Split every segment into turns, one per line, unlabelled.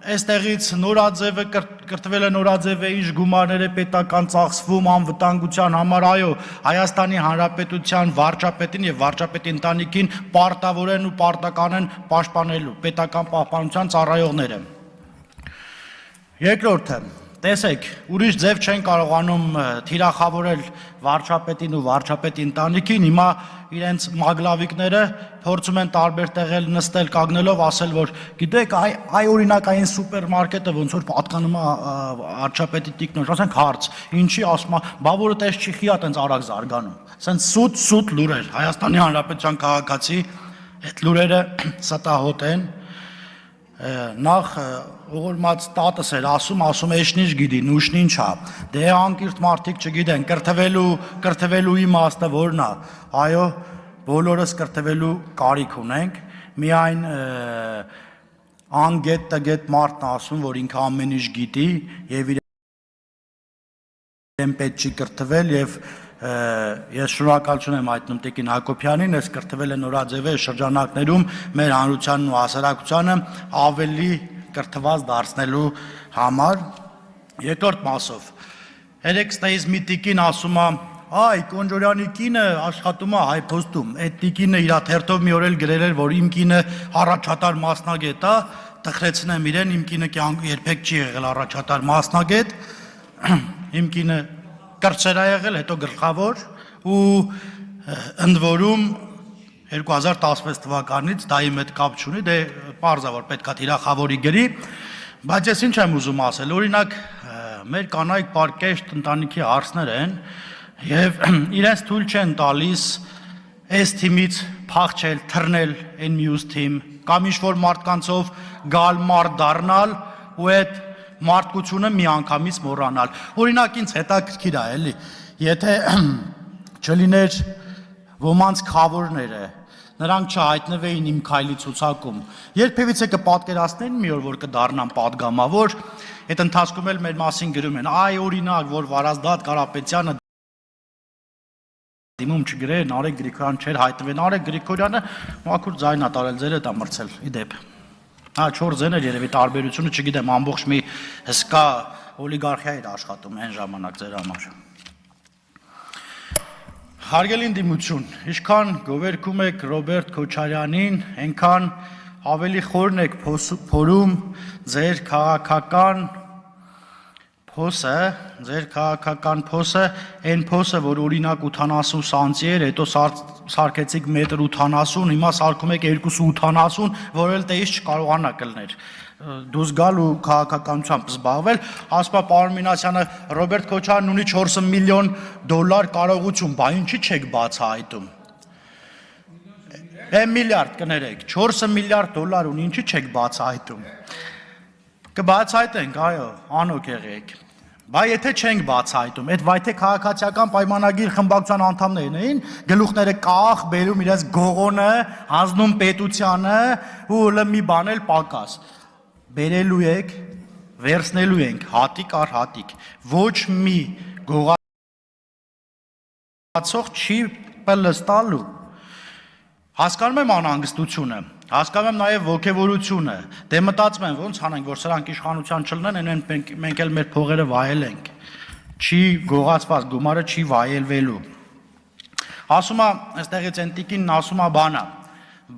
այստեղից նորաձևը կրթվել է նորաձևը ինչ գումարները պետական ծախսվում անվտանգության համար, այո, Հայաստանի Հանրապետության վարչապետին եւ վարչապետի ընտանիքին պարտավոր են ու պարտական են պաշտպանելու պետական պահպանության ծառայողները։ Երկրորդը, տեսեք, ուրիշ ձև չեն կարողանում թիրախավորել վարչապետին ու վարչապետի ընտանիքին, հիմա իրենց մագլավիկները փորձում են տարբեր տեղել նստել կանգնելով ասել, որ գիտեք, այ օրինակ այն սուպերմարկետը ոնց որ պատկանում է վարչապետի տիկնոջ, ասենք հարց, ինչի ասում է, բա որը տես չի խիա տենց արագ զարգանում։ Ասենց սուտ լուրեր, Հայաստանի Հանրապետության քաղաքացի այդ լուրերը ստահոտ են, նախ ողորմած տատս էր ասում էշնիչ գիտի, նուշնին չա, դե անկիրթ մարդիկ չգիտեն, կրթվելու իմաստը որն է, այո, բոլորս կրթվելու կարիք ունենք, միայն անգետ տգետ մարդն ասում, որ ինքը ամեն ինչ գիտի և իրեն պետք չի կրթվել և ես շնորհակալություն եմ հայտնում Տիկին Հակոբյանին, ես կրթվել է նորաձև շրջանակներում մեր հանրությանն ու հասարակությանը ավելի կրթված դարձնելու համար։ Երկրորդ մասով, երեքստեից մի տիկին ասում է, այ Կոնջորյանի կինը աշխատում է Հայփոստում, այդ տիկինը իր թերթով մի օր էլ գրել էր, որ իմ կինը առաջատար մասնագետ է, տխրեցնեմ իրեն, իմ կինը երբեք չի եղել առաջատար մասնագետ, իմ կինը կրտսեր է եղել, հետո գլխավոր ու ընդ որում 2016 թվականից դա իմ հետ կապ չունի, դե պարզ է որ պետքա թիրախավորի գրի, բայց ես ինչ եմ ուզում ասել, օրինակ մեր կանայք պարկեշտ ընտանիքի հարցներ են եւ իրենց թույլ չեն տալիս այս թիմից փախչել, թռնել այն մյուս թիմ կամ ինչ-որ մարդկանցով գալ մարդ դառնալ ու այդ մարդկությունը մի անգամից մոռանալ։ Օրինակ ինձ հետաքրքիր է, էլի, եթե չլիներ ոմանց քավորները, նրանք չհայտնվեին իմ քայլի ցուցակում, երբևիցե կպատկերացնեին մի օր, որ կդառնան պատգամավոր, այդ ընթացքում էլ մեր մասին գրում են, այ օրինակ, որ Վարազդատ Կարապետյանը դիմում չգրեր, Նարեկ Գրիգորյան չէր հայտնվեն, Նարեկ Գրիգորյանը մաքուր ձայն ա տարել, ձեր հետ ա մրցել, իդեպ։ Հա, 4 ձեն էր երևի տարբերությունը, չգիտեմ, ամբողջ մի հսկա օլիգարխիա էր աշխատում այն ժամանակ ձեր համար։ Հարգելի ընդդիմություն, ինչքան գովերգում եք Ռոբերտ Քոչարյանին, այնքան ավելի խորն եք փորում ձեր քաղաքական փոսը, այն փոսը, որ օրինակ 80 սանտի էր, հետո սարքեցիք 1.80 m, հիմա սարքում եք 2.80, որ էլ տեից չկարողանա կլներ դուս գալ ու քաղաքականությամբ զբաղվել, ասում է պարոն Մինասյանը, Ռոբերտ Քոչարյանն ունի 4 միլիոն դոլար կարողություն, բա ինչի չեք բացահայտում։ Միլիարդ կներեք, 4 միլիարդ դոլար ունի, ինչի չեք բացահայտում։ Կբացահայտենք, այո, անօք եղեք։ Բա եթե չենք բացահայտում, այդ վայթե քաղաքացիական պայմանագիր խմբակցության անդամներն էին, գլուխները կախ, բերում իրենց գողոնը, հանձնում պետությանը ու մի բան էլ պակաս։ Բերելու եք, վերցնելու ենք հատիկ առ հատիկ, ոչ մի գողացող չի պլստալու։ Հասկանում եմ անհանգստությունը, հասկանում եմ նաև ոգևորությունը, դե մտածում եմ ոնց անենք, որ սրանք իշխանության չլինեն, այն մենք էլ մեր փողերը վայելենք, չի գողացված գումարը չի վայելվելու։ Ասում է, այստեղից այն տիկինն ասում է բանը,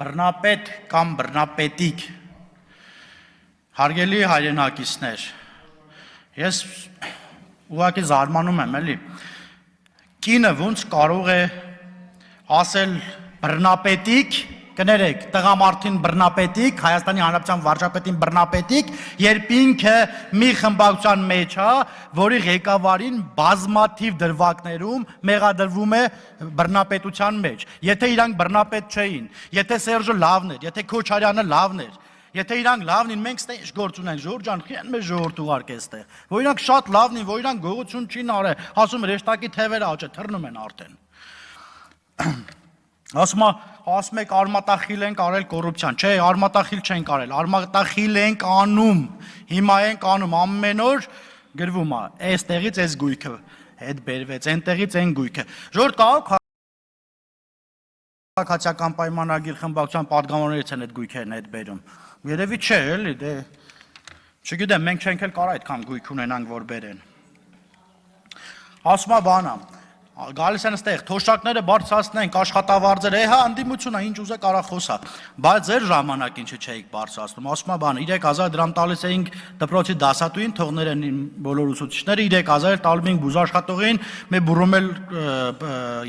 բռնապետ կամ բռնապետիկ, հարգելի հայրենակիցներ, ես ուղղակի զարմանում եմ, էլի, կինը ոնց կարող է ասել բռնապետիկ, կներեք, տղամարդին բռնապետիկ, Հայաստանի Հանրապետության վարչապետին բռնապետիկ, երբ ինքը մի խմբակցության մեջ է, որի ղեկավարին բազմաթիվ դրվագներում մեղադրվում է բռնապետության մեջ։ Եթե իրանք բռնապետ չէին, եթե Սերժը լավն էր, եթե Քոչարյանը լավն էր, եթե իրանք լավն են, մենք ստե ինչ գործ ունենք, Ժորժ ջան, խիան մեր ժողովուրդ ուղարկե ստե։ Որ իրանք շատ լավն են, որ իրանք գողություն չի նարել, ասում ռեշտակի թևերը աճը թռնում են արդեն։ Ասում եք արմատախիլ ենք արել կոռուպցիան, չէ, արմատախիլ չենք արել, արմատախիլ ենք անում, հիմա ենք անում, ամեն օր գրվում է, այստեղից այս գույքը հետ բերվեց, այնտեղից այն գույքը։ Ժողովուրդ կարող քաղաքացիական պայմանագիր խմբակցության պատգամավորներից են այդ գույքերն հետ բերում։ Երևի չէ, էլի, դե Չգիտեմ, մենք չենք էլ կարող այդքան գույք ունենանք, որ բերեն։ Ասում է բանը, գալիս են այստեղ, թոշակները բարձրացնենք, աշխատավարձերը, հա, ընդդիմությունը ինչ ուզե կարա խոսա, բայց ձեր ժամանակ ինչը չէիք բարձրացնում, ասում է բանը, 3000 դրամ տալիս էինք դպրոցի դասատուին, թողներ են բոլոր ուսուցիչները, 3000 տալում էինք բուժաշխատողին, մեր բուրում էլ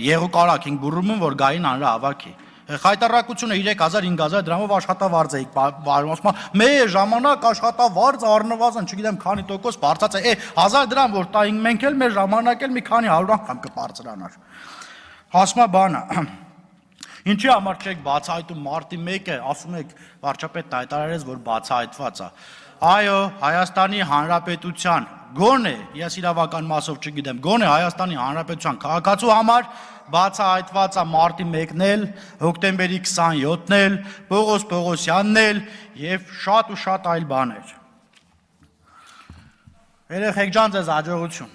եղու կարակ ենք բուրում, որ գային անրա հավաքի։ Խայտարակությունը 3000-5000 դրամով աշխատավարձ էիք բարում, ասում է մեր ժամանակ աշխատավարձը առնվազն չգիտեմ քանի տոկոս բարձած է, 1000 դրամ որ տայինք մենք էլ մեր ժամանակ էլ մի քանի 100 անգամ կբարձրանար։ Ասում է բանը, ինչի համար չեք բացահայտում մարտի 1-ը, ասում եք վարչապետն հայտարարեց, որ բացահայտված է։ Այո, Հայաստանի Հանրապետության գոնե, ես իրավական մասով չգիտեմ, գոնե Հայաստանի Հանրապետության քաղաքացու համար բացահայտված է մարտի 1-ն էլ, հոկտեմբերի 27-ն էլ, Պողոս Պողոսյանն էլ եւ շատ ու շատ այլ բաներ։ Երեխեք ջան, ձեզ հաջողություն։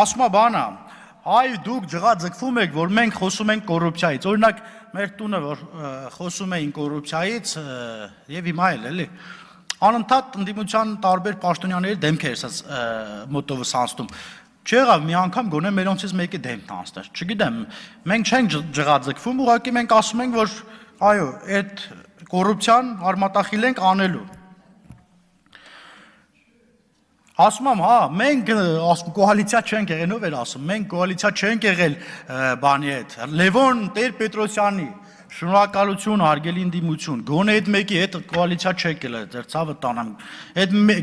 Ասում է բանը, այ դուք ջղաձգվում եք, որ մենք խոսում ենք կոռուպցիայից։ Օրինակ, մեր տունը որ խոսում էին կոռուպցիայից եւ հիմա էլ էլի անընդհատ ընդդիմության տարբեր պաշտոնյաների դեմքեր էս մոտովս անցնում։ Չեղավ մի անգամ գոնե մերոնցից մեկի դեմքն անցներ։ Չգիտեմ, մենք չենք ջղաձգվում, ուղղակի մենք ասում ենք, որ այո, այդ կոռուպցիան արմատախիլ ենք անելու։ Ասում եմ, հա, մենք կոալիցիա չենք եղել, ով էր ասում, մենք կոալիցիա չենք եղել բանի հետ, Լևոն Տեր-Պետրոսյանի, շնորհակալություն, հարգելի ընդդիմություն, գոնե այդ մեկի հետ կոալիցիա չեք եղել, ձեր ցավը տանեմ,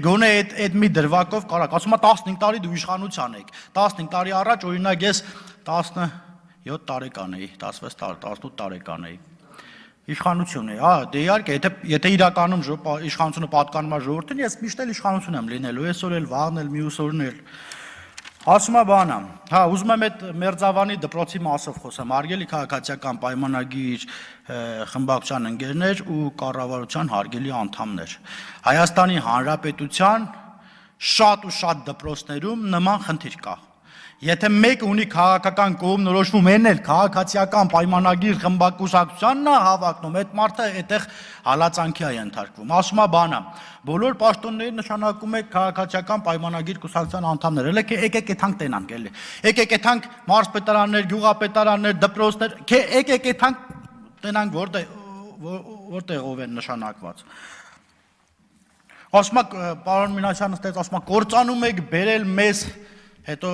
գոնե այդ մի դրվագով կարակ, ասում է 15 տարի դու իշխանության եք, 15 տարի առաջ օրինակ ես 17 տարեկան էի, 16 տարի, 18 տարեկան էի, իշխանություն է, հա, դե իհարկե, եթե իրականում իշխանությունը պատկանում է ժողովրդին, ես միշտ էլ իշխանություն եմ լինելու, այսօր էլ, վաղն էլ, մյուս օրն էլ։ Ասում է բանը, հա, ուզում եմ այդ Մերձավանի դպրոցի մասով խոսեմ, հարգելի քաղաքացիական պայմանագիր խմբակցության ընկերներ ու կառավարության հարգելի անդամներ։ Հայաստանի Հանրապետության շատ ու շատ դպրոցներում նման խնդիր կա։ Եթե մեկը ունի քաղաքական կողմնորոշվում են էլ քաղաքացիական պայմանագիր խմբակցությունն է հավակնում, այդ մարդը այդտեղ հալածանքի է ենթարկվում։ Ասում է բանը, բոլոր պաշտոնների նշանակում է քաղաքացիական պայմանագիր կուսակցության անդամներ, եկեք այդանք տենանք էլի։ Եկեք այդանք մարզպետարաններ, գյուղապետարաններ, դպրոցներ, եկեք այդանք տենանք որտեղով են նշանակված։ Ասում է պարոն Մինասյանը ստեց, ասում է կործանում եք բերել մեզ, հետո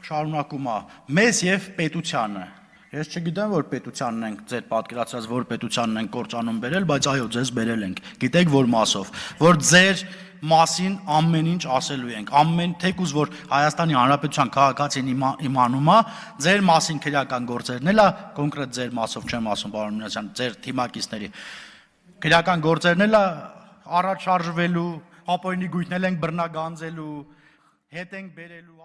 շարունակում է, մեզ եւ պետությանը։ Ես չգիտեմ, որ պետությանն ենք ձեր պատկերացրած, որ պետությանն ենք կործանում բերել, բայց այո, ձեզ բերել ենք։ Գիտեք որ մասով, որ ձեր մասին ամեն ինչ ասելու ենք, ամեն թեկուզ որ Հայաստանի Հանրապետության քաղաքացին իմանում է, ձեր մասին քրեական գործերն էլ է, կոնկրետ ձեր մասով չեմ ասում, պարոն Մինասյան, ձեր թիմակիցների քրեական գործերն էլ է առաջ շարժվելու, ապօրինի գույքնել ենք բռնագանձելու, հետ ենք բերելու